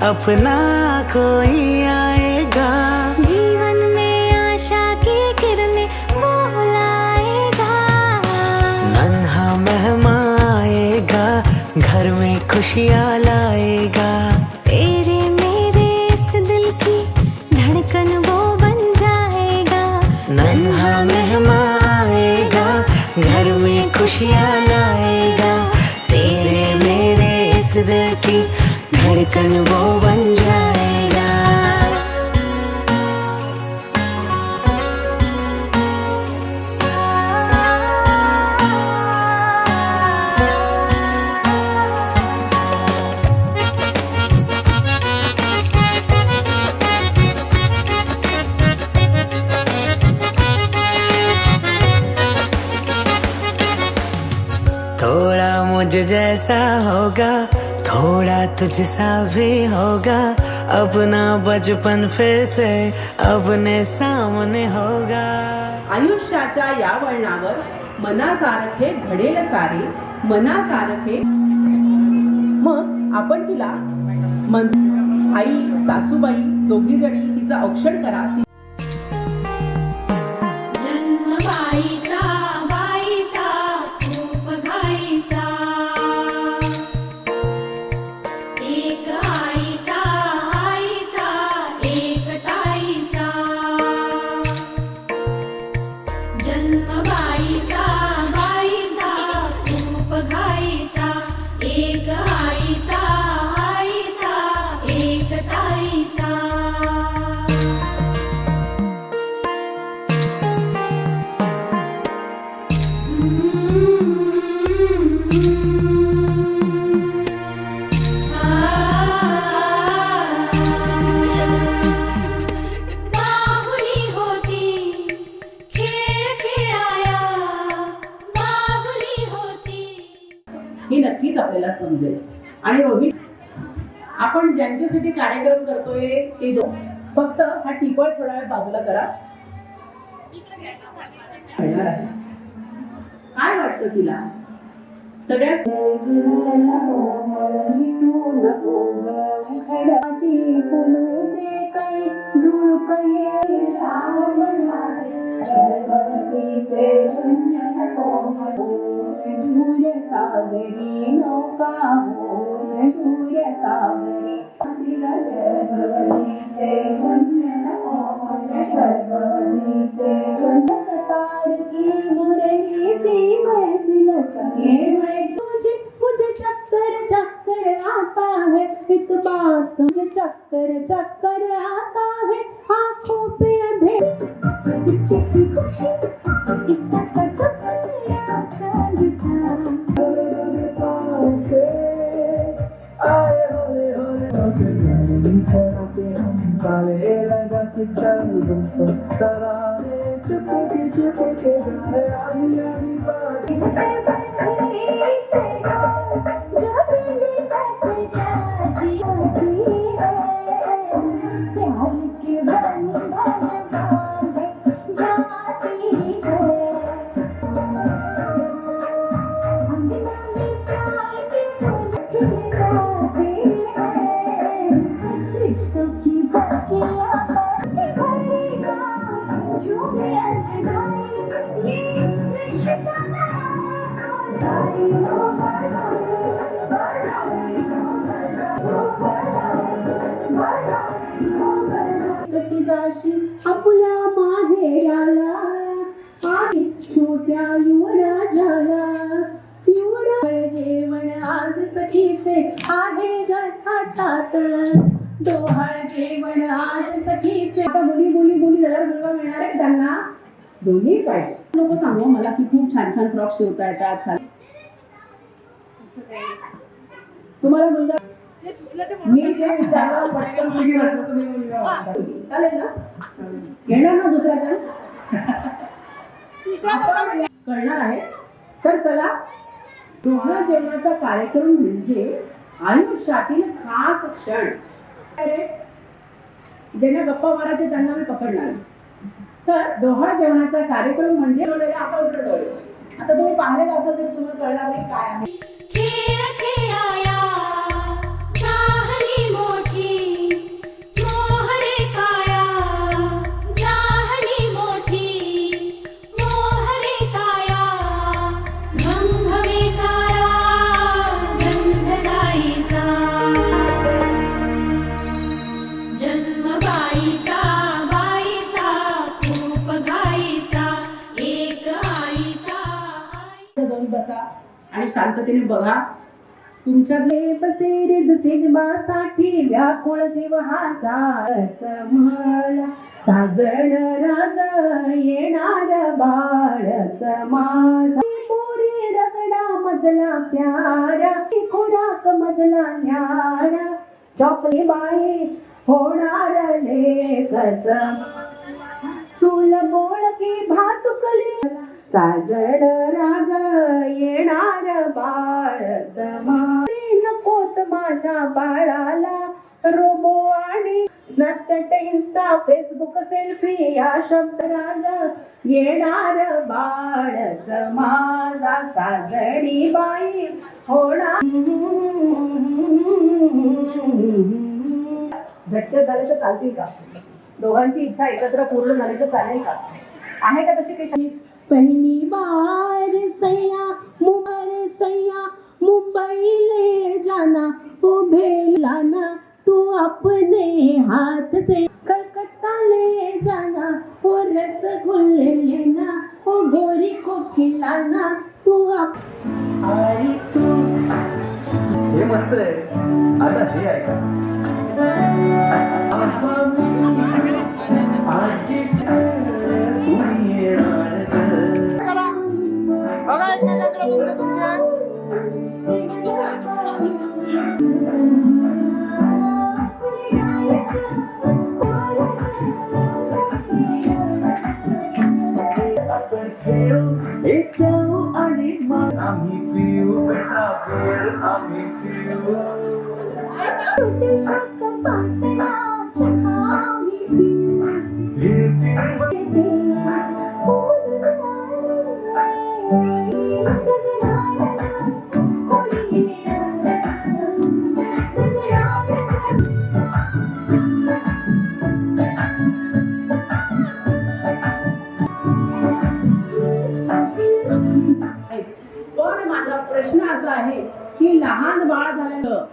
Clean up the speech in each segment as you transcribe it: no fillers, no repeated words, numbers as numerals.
अपना कोई आएगा, जीवन में आशा की किरणें वो लाएगा। नन्हा मेहमान आएगा, घर में खुशियाँ लाएगा। तेरे मेरे इस दिल की धड़कन वो बन जाएगा। नन्हा मेहमान आएगा, घर में खुशियाँ लाएगा। तेरे मेरे इस दिल की धड़कन वो बन जाएगा। थोड़ा मुझ जैसा होगा, थोड़ा तुझसा भी होगा। अपना बचपन फिर से अपने सामने होगा। आयुष्याच्या या वळणावर मनासारखे घडेल सारे, मनासारखे। मग आपण तिला आई सासूबाई दोघी जणी तिचं औक्षण करा। ही नक्कीच आपल्याला समजेल। आणि रोहित, आपण ज्यांच्यासाठी कार्यक्रम करतोय ते फक्त हा टिपळ थोडा वेळ बाजूला करा। काय वाटतं तिला? सगळ्या सूर्य सागरी नौका हो, सूर्य सागरी मुझे चक्कर चक्कर आता है, एक बात मुझे चक्कर चक्कर आता है, आँखों पे अंधेरे गले लगा के चल तुमसे तराने चुपके चुपके गाए आधी आधी बात आपल्या माहेराला आणि छोट्या युवराजाला युवराज जेवण आज सखीचे आहे गठाटात डोहाळ जेवण आज सखीचे. आता मुली मुली मुली जरा मुलगा मिळणार आहे त्यांना दोन्ही पाहिजे. लोक सांगू मला की खूप छान छान फ्रॉक शिवता येतात. छान तुम्हाला मुलगा मी जे विचारलं पटकन मुलगी वाटलं तुम्ही मुलगा चालेल ना घेणार ना दुसरा चान्स करणार आहे. तर चला डोहाळ जेवणाचा कार्यक्रम म्हणजे आयुष्यातील खास क्षण. ज्यांना गप्पा मारायचे त्यांना मी पकडणार. तर डोहाळ जेवणाचा कार्यक्रम म्हणजे आता उतरवले. आता तुम्ही पाहिलेलं असेल तरी तुम्हाला कळणार नाही काय आहे. खेळ खेळाया झाली मोठी मोहरे काया झाली मोठी मोहरे काया घमघमे सारा गंध जाईचा जन्म बाईचा बाईचा खूप घाईचा एक आईचा जाऊन बसा आणि शांततेने बघा. तुमच्यातले बसेरे दुसरीसाठी व्याकुळ जीव हा मला साजण राग येणार बाळ समाज पोरी रगडा मधला प्यारा खुराक मधला न्यारा चॉकली बाई होणार लेकच चूल बोळकी भातुकली साजड राग येणार बाळ नकोत माझ्या बाळाला रोबो आणि नट इंस्टा फेसबुक सेल्फी या शब्द राग येणार बाळ माझा साजडी बाई होणार. झटके झाले तर चालतील का? दोघांची इच्छा एकत्र पूर्ण झाली तर चालेल का? आहे का तशी काही? पहली बार सैया मुंबई ले जाना वो भेलाना तू अपने हाथ से कलकत्ता ले जाना वो रसगुल्ले लेना वो गोरी को खिलाना तू अरे तू हे मस्त आहे. आता हे आहे का आम्ही पिऊ बेटा बेर आम्ही पिऊ पण माझा प्रश्न असा आहे की लहान बाळ झालेलं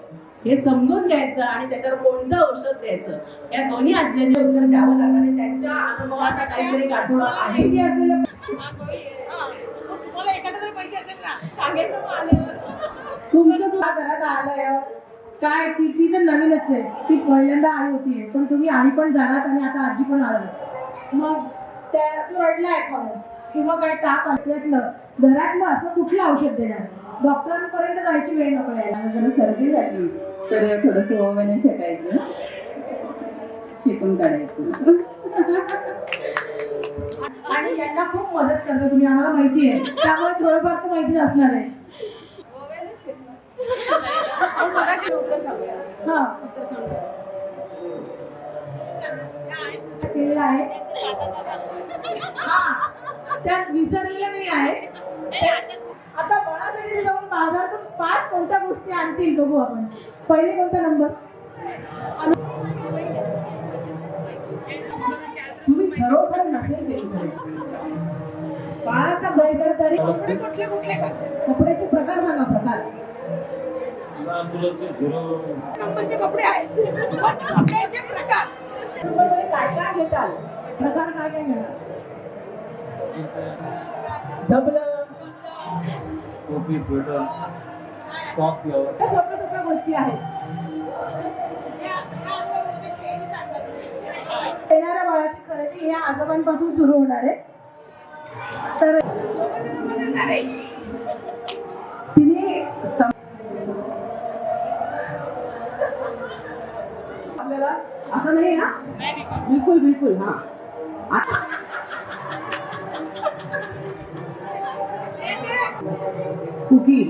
हे समजून घ्यायचं आणि त्याच्यावर कोणतं औषध द्यायचं या दोन्ही आज्यांनी उत्तर द्यावं लागणार आहे. त्यांच्या अनुभवाचा काहीतरी गाठोडा आहे की आपल्याला तुम्हाला एखादं तरी माहिती असेल ना सांगेल ना आल्यावर. तुमचं जो घरात आलंय काय ती तर नवीनच आहे. ती पहिल्यांदा आली होती पण तुम्ही आम्ही पण जाणार आणि आता आजी पण आलो मग त्या तू रडलाय का किंवा काय ताप असल्यातलं घरातलं असं कुठलं औषध देणार? डॉक्टरांपर्यंत जायची वेळ नको यायला. जरा सर्दी झाली तर थोडंसं ओव्याने शेकायचं शेकून काढायचं. आणि यांना खूप मदत करता तुम्ही, आम्हाला माहिती आहे, त्यामुळे थोडंफार तर माहिती असणार आहे. हा केलेलं आहे. हा त्यात विसरलेलं नाही आहे. आता बाळासाठी जाऊन बाजारातून 5 कोणत्या गोष्टी आणतील बघू आपण. पहिले कोणता नंबर? तुम्ही खरोखर नसेल केली बाळाचा गैर तरी कपडे कुठले कुठले कपड्याचे प्रकार सांगा. प्रकार नंबरचे कपडे आहेत. कपड्याचे प्रकार काय काय घेतात? प्रकार काय काय घेणार? डबलं, टोपी, स्वेटर, सॉक्स यावर सोप्या गोष्टी आहेत. येणाऱ्या बाळाची खरेदी ह्या आजोबांपासून सुरू होणार आहे. तर तिने आपल्याला असं नाही ना, बिलकुल बिलकुल. हा कुकी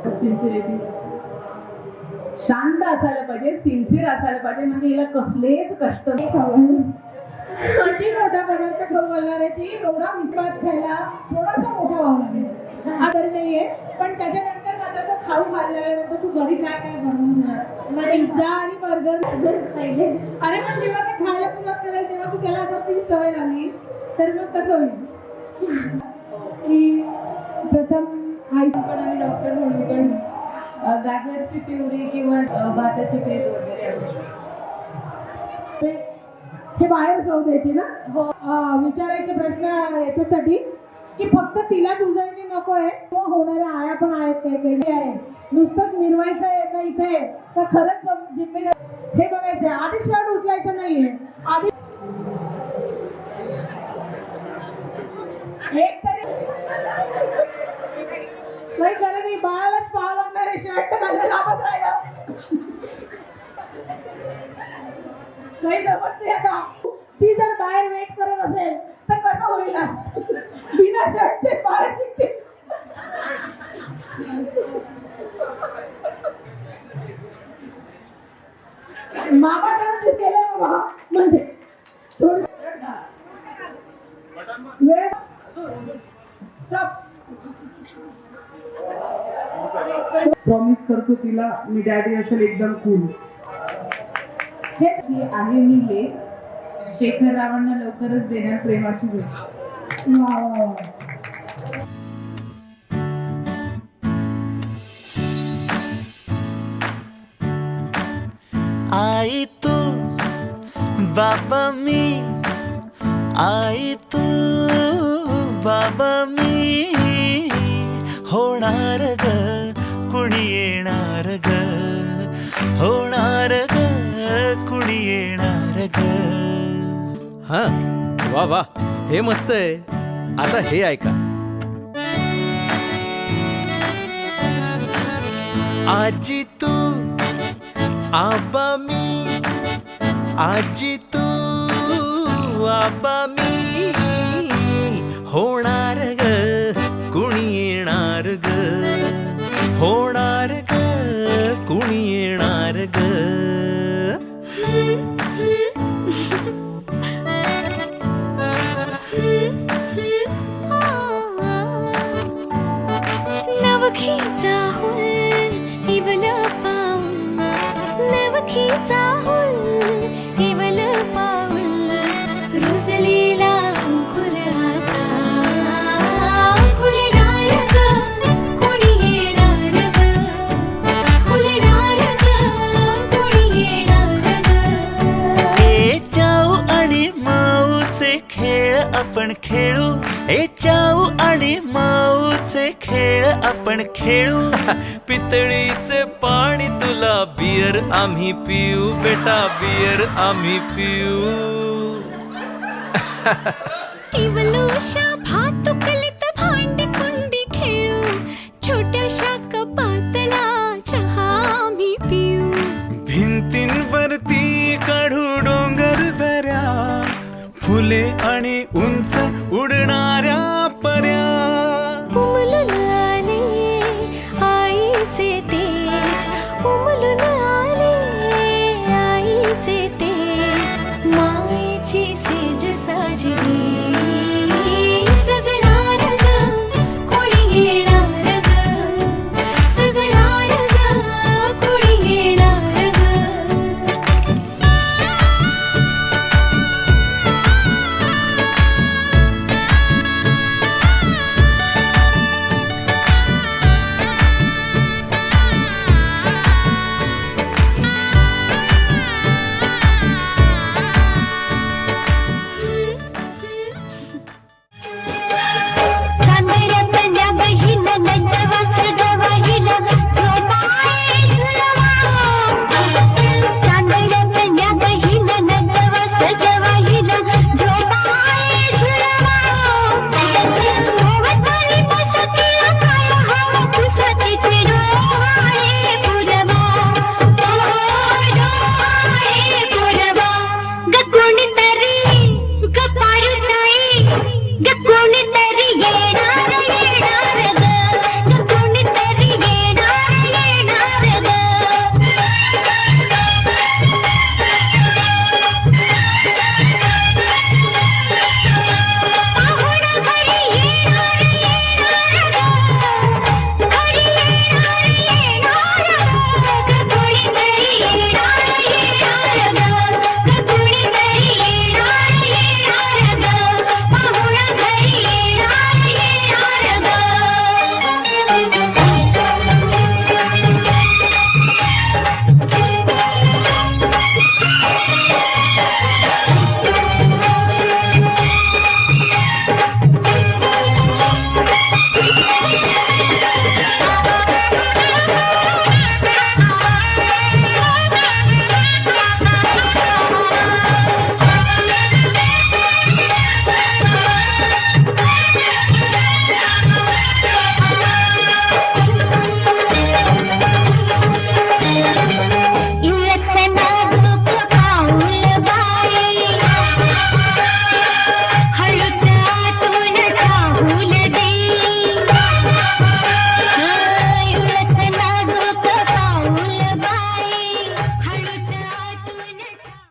सिन्सिअरिटी, शांत असायला पाहिजे, सिन्सिअर असायला पाहिजे, म्हणजे हिला कसलेच कष्ट नाही. किती मोठा पदार्थ खाऊ घालणार आहे ती, एवढा मिठात खायला थोडासा मोठा व्हावं लागेल. घरी नाहीये, पण त्याच्यानंतर मात्र तो खाऊ खाल्ल्यानंतर तू घरी काय काय बनवून देणार? पिझ्झा आणि बर्गर खायले. अरे पण जेव्हा ते खायला सुरुवात करेल तेव्हा तू त्याला जर ती सवय लागली तर मग कसं होईल? की प्रथम आईकडे आणि डॉक्टर म्हणून गाजरची प्युरी किंवा भाताची पेज वगैरे हे बाहेर जाऊ द्यायचे ना. हो, विचारायचे प्रश्न याच्यासाठी की फक्त तिलाच उजायची नको आहे किंवा होणाऱ्या आया पण आहेत, काही काही आहे, नुसतंच मिरवायचं आहे का इथे, तर खरंच जिम्मेदार हे बघायचं. आधी शर्ट उचलायचं नाहीये, आधी एक तरी काही खरं नाही, बाळालाच पाहावं लागणार आहे. शर्ट घालायला लागत राहिलं नाही जमत नाही. आता ती जर बाहेर वेट करत असेल तर कसं होईल? बिना शर्टचे बाहेर निघते. मामा काय केलं बाबा, म्हणजे वेळ प्रॉमिस करतो तिला मी डॅडी असेल एकदम कूल. हे आहे मी लेख शेखर रावांना लवकरच देणार प्रेमाची भेट. आई तू बाबा मी, आई तू बाबा मी, होणार ग कुणी येणार ग, होणार ग कुणी येणार ग. हा वा वा, हे मस्त आहे. आता हे ऐका. आजी तू आबा मी, आजी तू आबा मी, होणार ग कुणी येणार ग, होणार ग कुणी येणार ग. नवखीचा हुल इवल पाऊल, नवखीचा हुल इवल पाऊल, रुजलेला अंकुर आता फुलणार ग कोणी येणार ग, फुलणार ग कोणी येणार ग. ए जाऊ आणि माऊचे खेळ आपण खेळू, ए जाऊ आणि माऊचे खेळ आपण खेळू. पितळीचे पाणी तुला, बियर आम्ही पिऊ बेटा, बियर आम्ही पिऊ. इवलूशा भातुकलीत भांडी कुंडी खेळू, छोट्याशा कपातला चहा आम्ही पिऊ. भिंतींवरती काढू डोंगर ओले आणि उंच उडणाऱ्या